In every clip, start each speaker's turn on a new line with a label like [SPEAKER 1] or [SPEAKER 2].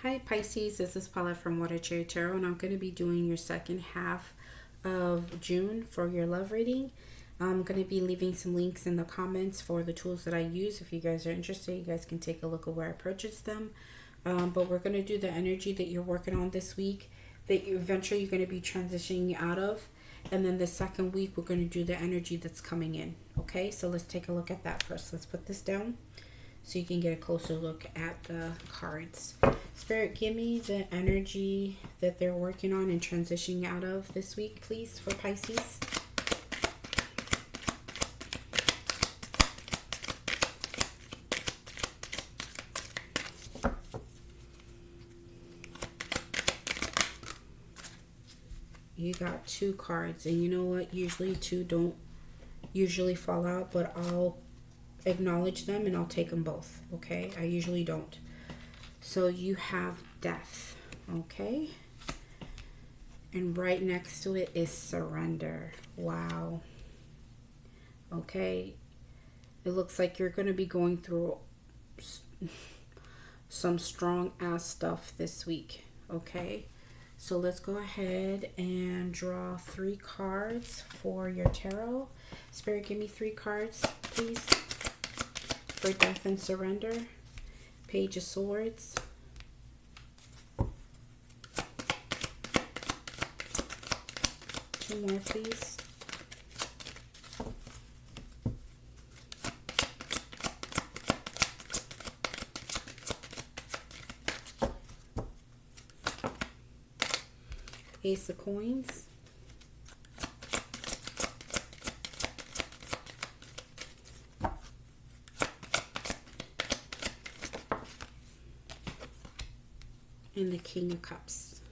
[SPEAKER 1] Hi Pisces, this is Paula from Watersigns Tarot, and I'm going to be doing your second half of June for your love reading. I'm going to be leaving some links in the comments for the tools that I use. If you guys are interested, you guys can take a look at where I purchased them. But we're going to do the energy that you're working on this week, that you eventually you're going to be transitioning out of. And then the second week, we're going to do the energy that's coming in. Okay, so let's take a look at that first. Let's put this down so you can get a closer look at the cards. Spirit, give me the energy that they're working on and transitioning out of this week, please, for Pisces. You got two cards, and you know what? Usually two don't usually fall out, but I'll acknowledge them and I'll take them both, okay? I usually don't. So you have death, okay? And right next to it is surrender. Wow. Okay. It looks like you're going to be going through some strong ass stuff this week, okay? So let's go ahead and draw 3 cards for your tarot. Spirit, give me 3 cards, please, for death and surrender. Page of Swords. Two more, please. Ace of Coins. And the King of Cups.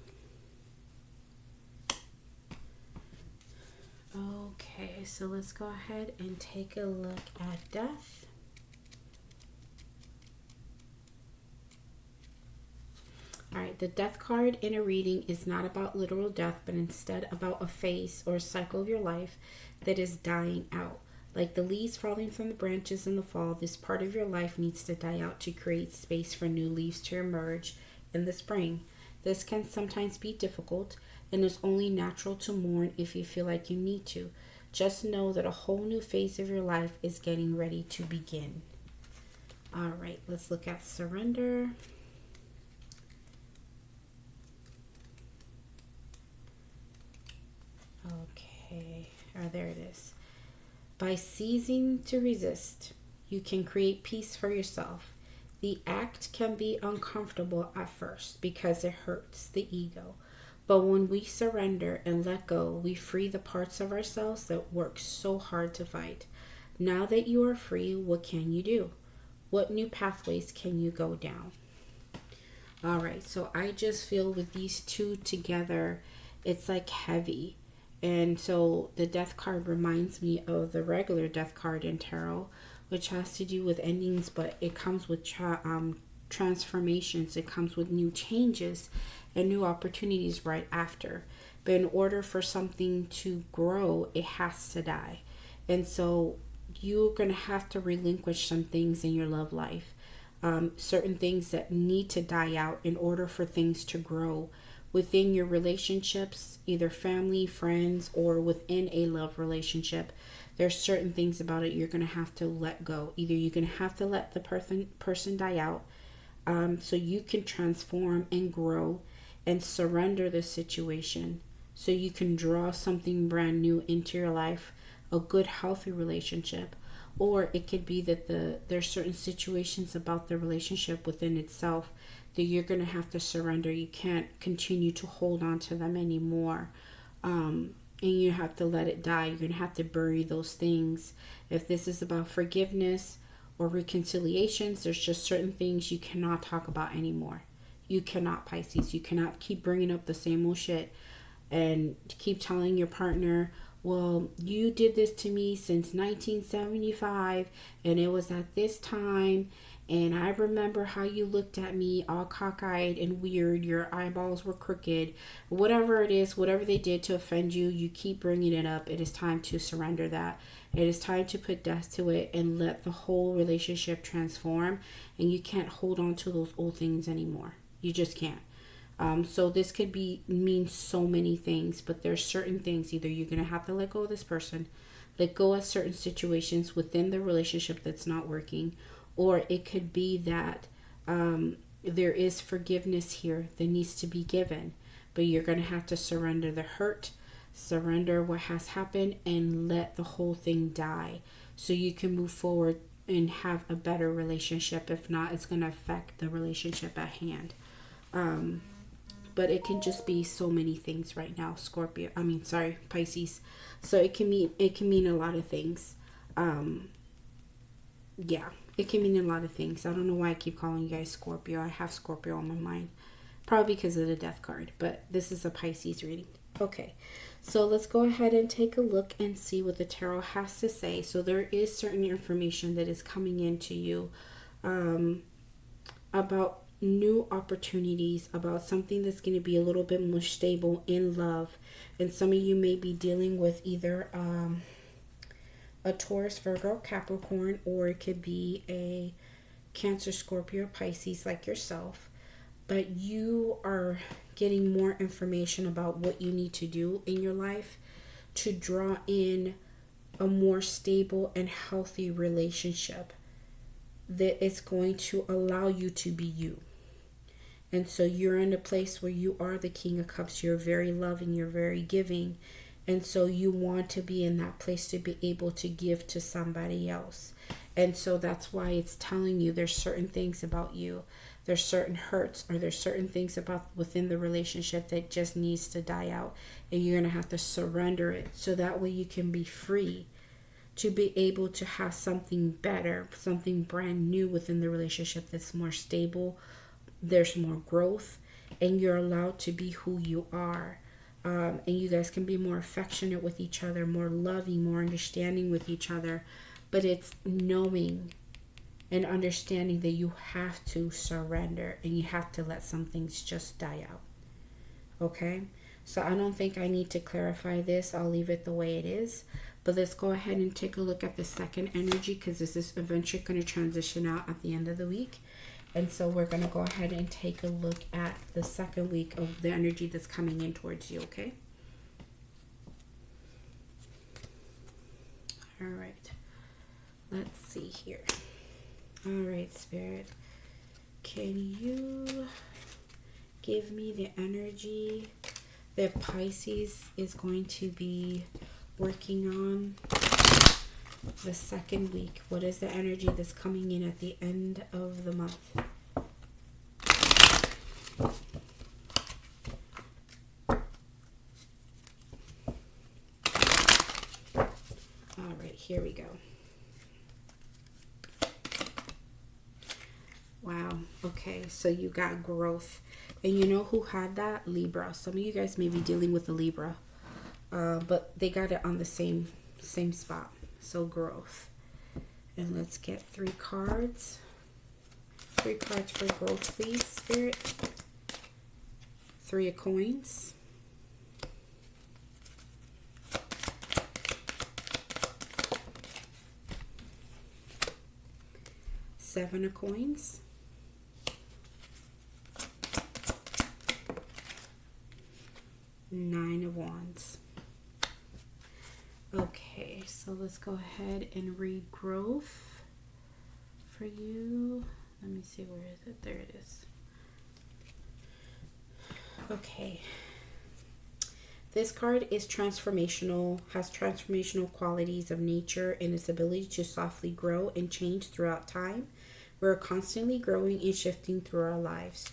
[SPEAKER 1] Okay, so let's go ahead and take a look at death. Alright, the death card in a reading is not about literal death, but instead about a phase or cycle of your life that is dying out. Like the leaves falling from the branches in the fall, this part of your life needs to die out to create space for new leaves to emerge in the spring. This can sometimes be difficult and is only natural to mourn if you feel like you need to. Just know that a whole new phase of your life is getting ready to begin. All right, let's look at surrender. Okay, there it is. By ceasing to resist, you can create peace for yourself. The act can be uncomfortable at first because it hurts the ego. But when we surrender and let go, we free the parts of ourselves that work so hard to fight. Now that you are free, what can you do? What new pathways can you go down? All right, so I just feel with these two together, it's like heavy. And so the death card reminds me of the regular death card in tarot, which has to do with endings, but it comes with transformations. It comes with new changes and new opportunities right after. But in order for something to grow, it has to die. And so you're going to have to relinquish some things in your love life. Certain things that need to die out in order for things to grow within your relationships, either family, friends, or within a love relationship. There's certain things about it you're going to have to let go. Either you're going to have to let the person die out so you can transform and grow and surrender the situation so you can draw something brand new into your life, a good, healthy relationship. Or it could be that there's certain situations about the relationship within itself that you're going to have to surrender. You can't continue to hold on to them anymore. And you have to let it die. You're going to have to bury those things. If this is about forgiveness or reconciliations, there's just certain things you cannot talk about anymore. You cannot, Pisces. You cannot keep bringing up the same old shit and keep telling your partner, well, you did this to me since 1975 and it was at this time, and I remember how you looked at me all cockeyed and weird, your eyeballs were crooked, whatever it is, whatever they did to offend you, you keep bringing it up. It is time to surrender that. It is time to put death to it and let the whole relationship transform, and you can't hold on to those old things anymore. You just can't. So this could mean so many things, but there's certain things. Either you're going to have to let go of this person, let go of certain situations within the relationship that's not working, or it could be that there is forgiveness here that needs to be given, but you're going to have to surrender the hurt, surrender what has happened, and let the whole thing die so you can move forward and have a better relationship. If not, it's going to affect the relationship at hand. But it can just be so many things right now, Pisces. So it can mean a lot of things. Yeah, it can mean a lot of things. I don't know why I keep calling you guys Scorpio. I have Scorpio on my mind. Probably because of the death card. But this is a Pisces reading. Okay, so let's go ahead and take a look and see what the tarot has to say. So there is certain information that is coming into you about new opportunities, about something that's going to be a little bit more stable in love. And some of you may be dealing with either a Taurus, Virgo, Capricorn, or it could be a Cancer, Scorpio, Pisces like yourself. But you are getting more information about what you need to do in your life to draw in a more stable and healthy relationship that is going to allow you to be you. And so you're in a place where you are the King of Cups. You're very loving. You're very giving. And so you want to be in that place to be able to give to somebody else. And so that's why it's telling you there's certain things about you. There's certain hurts, or there's certain things about within the relationship that just needs to die out. And you're going to have to surrender it so that way you can be free to be able to have something better, something brand new within the relationship that's more stable. There's more growth, and you're allowed to be who you are. And you guys can be more affectionate with each other, more loving, more understanding with each other. But it's knowing and understanding that you have to surrender and you have to let some things just die out. Okay? So I don't think I need to clarify this. I'll leave it the way it is. But let's go ahead and take a look at the second energy, because this is eventually going to transition out at the end of the week. And so we're going to go ahead and take a look at the second week of the energy that's coming in towards you, okay? All right. Let's see here. All right, Spirit. Can you give me the energy that Pisces is going to be working on the second week? What is the energy that's coming in at the end of the month? All right, here we go. Wow. Okay, so you got growth. And you know who had that? Libra. Some of you guys may be dealing with a Libra. But they got it on the same spot. So growth. And let's get 3 cards. 3 cards for growth, please, Spirit. 3 of coins. 7 of coins. 9 of wands. Okay, so let's go ahead and read growth for you. Let me see, where is it? There it is. Okay. This card is transformational, has transformational qualities of nature and its ability to softly grow and change throughout time. We're constantly growing and shifting through our lives.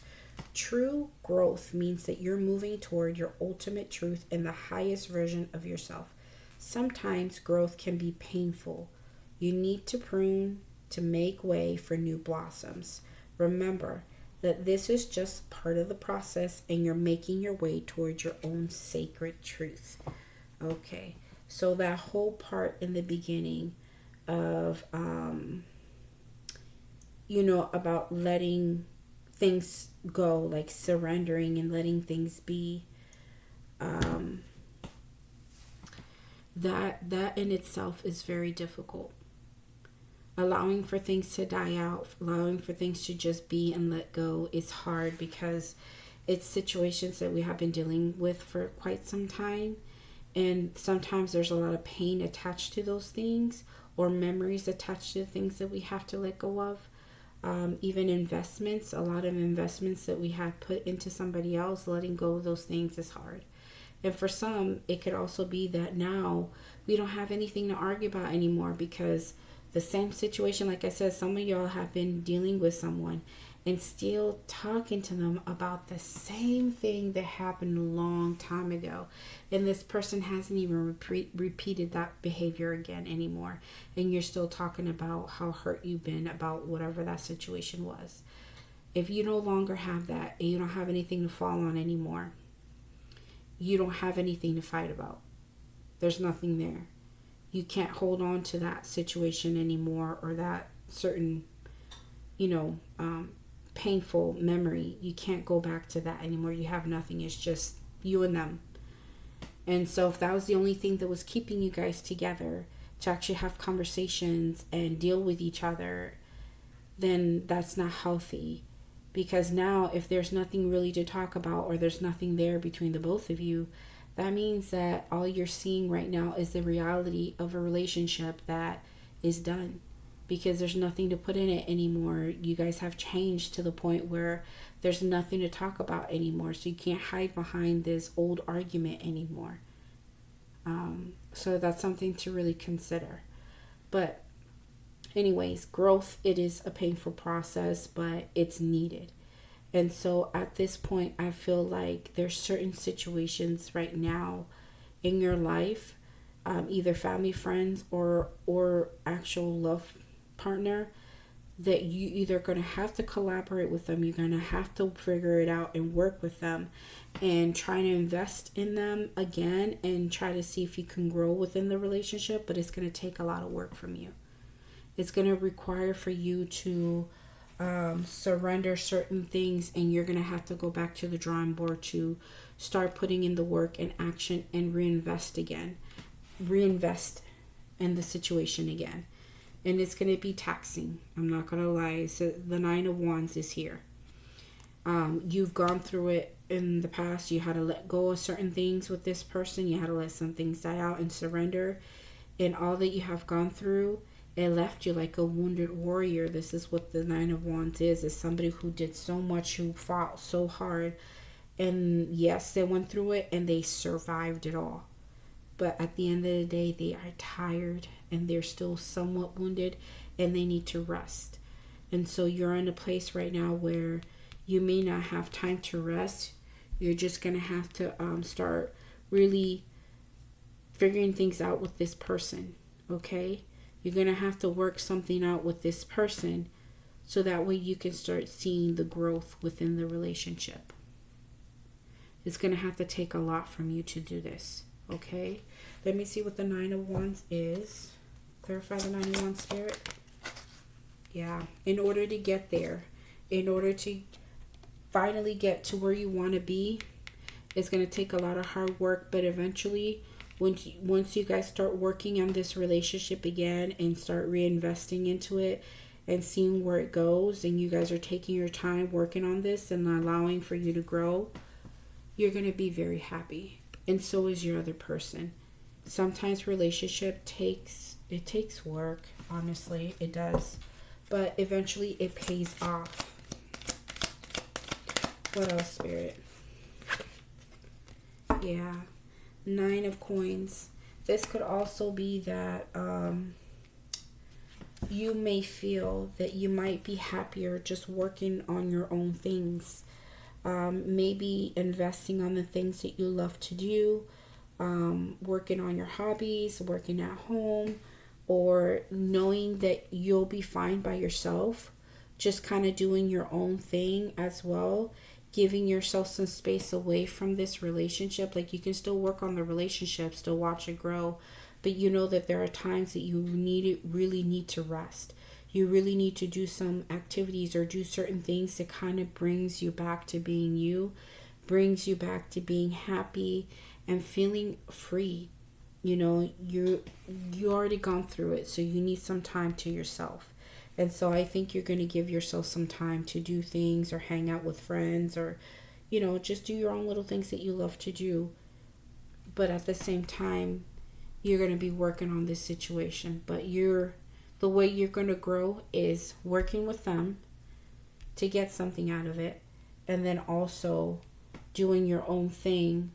[SPEAKER 1] True growth means that you're moving toward your ultimate truth and the highest version of yourself. Sometimes growth can be painful. You need to prune to make way for new blossoms. Remember that this is just part of the process and you're making your way towards your own sacred truth. Okay, so that whole part in the beginning of, about letting things go, like surrendering and letting things be, that in itself is very difficult. allowing for things to die out, allowing for things to just be and let go is hard because it's situations that we have been dealing with for quite some time. And sometimes there's a lot of pain attached to those things, or memories attached to the things that we have to let go of. Even investments, a lot of investments that we have put into somebody else, letting go of those things is hard. And for some, it could also be that now we don't have anything to argue about anymore, because the same situation, like I said, some of y'all have been dealing with someone and still talking to them about the same thing that happened a long time ago. And this person hasn't even repeated that behavior again anymore. And you're still talking about how hurt you've been about whatever that situation was. If you no longer have that and you don't have anything to fall on anymore, you don't have anything to fight about. There's nothing there. You can't hold on to that situation anymore, or that certain, painful memory. You can't go back to that anymore. You have nothing. It's just you and them. And so if that was the only thing that was keeping you guys together, to actually have conversations and deal with each other, then that's not healthy. Because now if there's nothing really to talk about, or there's nothing there between the both of you, that means that all you're seeing right now is the reality of a relationship that is done. Because there's nothing to put in it anymore. You guys have changed to the point where there's nothing to talk about anymore. So you can't hide behind this old argument anymore. So that's something to really consider. But anyways, growth, it is a painful process, but it's needed. And so at this point, I feel like there's certain situations right now in your life, either family, friends, or actual love partner, that you either going to have to collaborate with them. You're going to have to figure it out and work with them and try to invest in them again and try to see if you can grow within the relationship. But it's going to take a lot of work from you. It's going to require for you to surrender certain things, and you're going to have to go back to the drawing board to start putting in the work and action and reinvest in the situation again. And it's going to be taxing. I'm not going to lie. So the 9 of Wands is here. You've gone through it in the past. You had to let go of certain things with this person. You had to let some things die out and surrender. And all that you have gone through, it left you like a wounded warrior. This is what the 9 of Wands is somebody who did so much, who fought so hard. And yes, they went through it and they survived it all. But at the end of the day, they are tired and they're still somewhat wounded and they need to rest. And so you're in a place right now where you may not have time to rest. You're just going to have to start really figuring things out with this person, okay? You're going to have to work something out with this person so that way you can start seeing the growth within the relationship. It's going to have to take a lot from you to do this, okay? Let me see what the 9 of Wands is. Clarify the 9 of Wands, Spirit. Yeah, in order to get there, in order to finally get to where you want to be, it's going to take a lot of hard work, but eventually, once you guys start working on this relationship again and start reinvesting into it and seeing where it goes, and you guys are taking your time working on this and allowing for you to grow, you're going to be very happy. And so is your other person. Sometimes relationship takes work, honestly, it does. But eventually it pays off. What else, Spirit? Yeah. 9 of Coins. This could also be that you may feel that you might be happier just working on your own things. Maybe investing on the things that you love to do. Working on your hobbies, working at home, or knowing that you'll be fine by yourself, just kind of doing your own thing as well, giving yourself some space away from this relationship. Like, you can still work on the relationship, still watch it grow, but you know that there are times that you really need to rest. You really need to do some activities or do certain things that kind of brings you back to being you, brings you back to being happy and feeling free. You know, you already gone through it, so you need some time to yourself. And so I think you're going to give yourself some time to do things or hang out with friends, or just do your own little things that you love to do. But at the same time, you're going to be working on this situation. But the way you're going to grow is working with them to get something out of it, and then also doing your own thing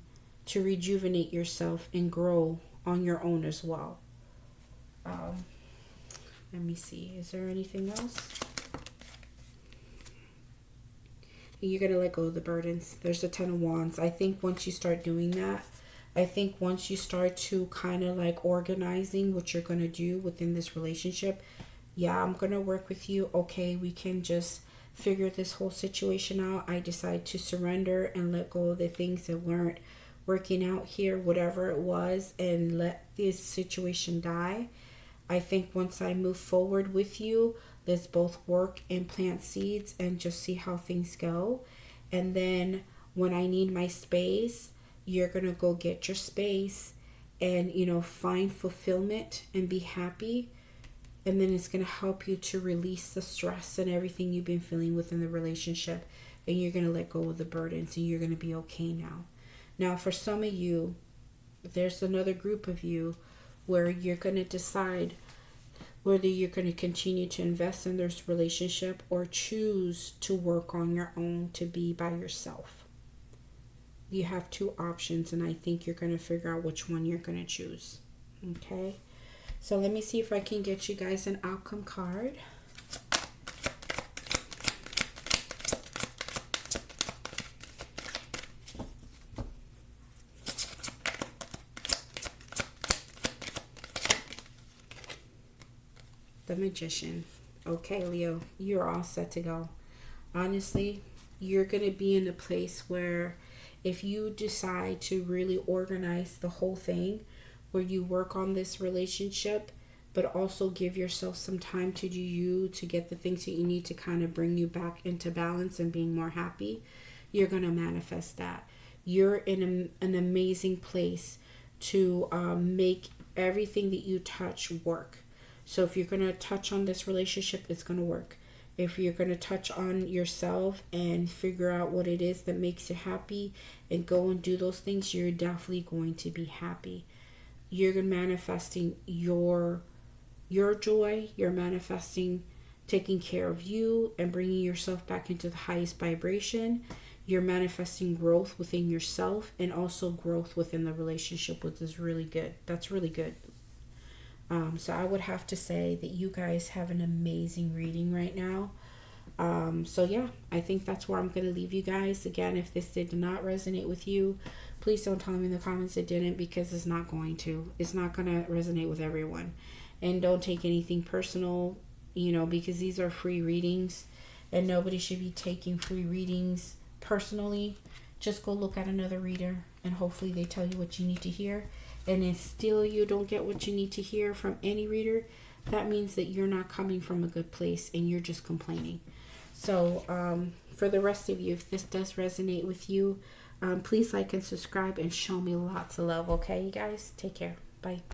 [SPEAKER 1] to rejuvenate yourself and grow on your own as well. Let me see. Is there anything else? You're going to let go of the burdens. There's the Ten of Wands. I think once you start doing that, I think once you start to kind of like organizing what you're going to do within this relationship, yeah, I'm going to work with you. Okay, we can just figure this whole situation out. I decide to surrender and let go of the things that weren't working out here, whatever it was, and let this situation die. I think once I move forward with you, let's both work and plant seeds and just see how things go. And then when I need my space, you're going to go get your space and, find fulfillment and be happy. And then it's going to help you to release the stress and everything you've been feeling within the relationship. And you're going to let go of the burdens and you're going to be okay now. Now, for some of you, there's another group of you where you're going to decide whether you're going to continue to invest in this relationship or choose to work on your own to be by yourself. You have two options, and I think you're going to figure out which one you're going to choose. Okay? So let me see if I can get you guys an outcome card. The Magician. Okay, Leo, you're all set to go. Honestly, you're going to be in a place where if you decide to really organize the whole thing, where you work on this relationship, but also give yourself some time to do you, to get the things that you need to kind of bring you back into balance and being more happy, you're going to manifest that. You're in an amazing place to make everything that you touch work. So if you're going to touch on this relationship, it's going to work. If you're going to touch on yourself and figure out what it is that makes you happy and go and do those things, you're definitely going to be happy. You're manifesting your joy. You're manifesting taking care of you and bringing yourself back into the highest vibration. You're manifesting growth within yourself and also growth within the relationship, which is really good. That's really good. So I would have to say that you guys have an amazing reading right now. So yeah, I think that's where I'm going to leave you guys. Again, if this did not resonate with you, please don't tell me in the comments it didn't, because it's not going to. It's not going to resonate with everyone. And don't take anything personal, because these are free readings and nobody should be taking free readings personally. Just go look at another reader and hopefully they tell you what you need to hear. And if still you don't get what you need to hear from any reader, that means that you're not coming from a good place and you're just complaining. So for the rest of you, if this does resonate with you, please like and subscribe and show me lots of love. Okay, you guys? Take care. Bye.